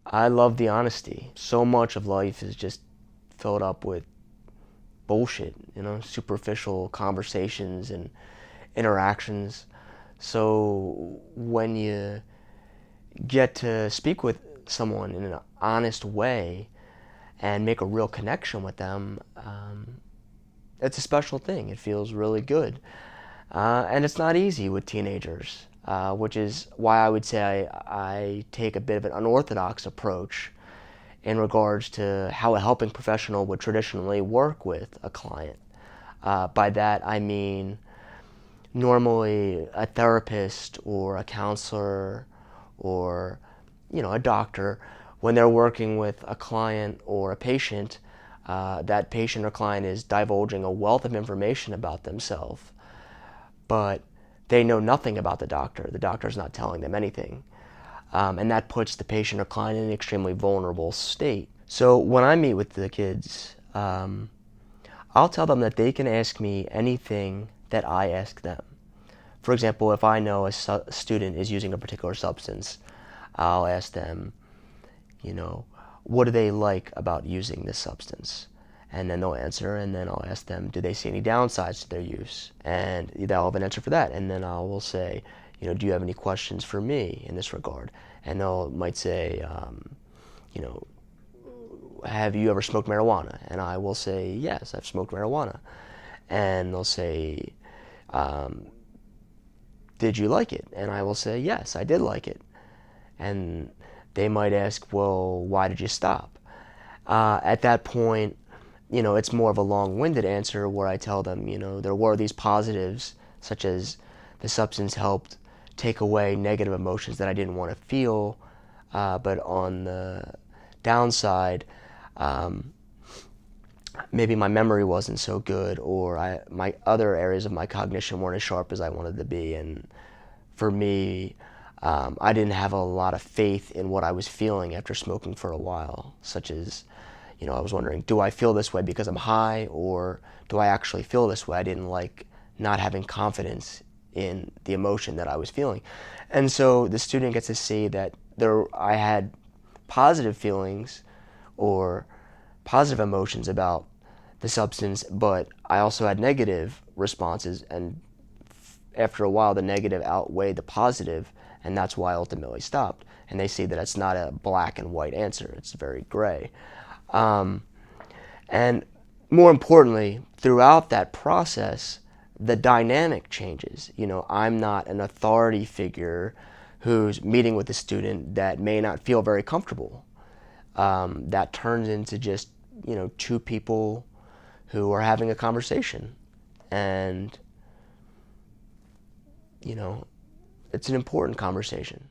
I love the honesty. So much of life is just filled up with bullshit, superficial conversations and interactions. So when you get to speak with someone in an honest way and make a real connection with them, it's a special thing. It feels really good. And it's not easy with teenagers, which is why I would say I take a bit of an unorthodox approach in regards to how a helping professional would traditionally work with a client. By that I mean normally a therapist or a counselor or a doctor, when they're working with a client or a patient, that patient or client is divulging a wealth of information about themselves, but they know nothing about the doctor. The doctor's not telling them anything. And that puts the patient or client in an extremely vulnerable state. So when I meet with the kids, I'll tell them that they can ask me anything that I ask them. For example, if I know a student is using a particular substance, I'll ask them, what do they like about using this substance? And then they'll answer, and then I'll ask them, do they see any downsides to their use? And they'll have an answer for that. And then I will say, do you have any questions for me in this regard? And they'll might say, you know, have you ever smoked marijuana? And I will say, yes, I've smoked marijuana. And they'll say, did you like it? And I will say, yes, I did like it. And they might ask, well, why did you stop? At that point, it's more of a long-winded answer where I tell them, there were these positives, such as the substance helped take away negative emotions that I didn't want to feel, but on the downside, maybe my memory wasn't so good, or my other areas of my cognition weren't as sharp as I wanted to be. And for me, I didn't have a lot of faith in what I was feeling after smoking for a while, such as, I was wondering, do I feel this way because I'm high, or do I actually feel this way? I didn't like not having confidence in the emotion that I was feeling. And so the student gets to see that I had positive feelings or positive emotions about the substance, but I also had negative responses, and after a while the negative outweighed the positive, and that's why I ultimately stopped. And they see that it's not a black and white answer, it's very gray. And more importantly, throughout that process, the dynamic changes. I'm not an authority figure who's meeting with a student that may not feel very comfortable. That turns into just, two people who are having a conversation. And, it's an important conversation.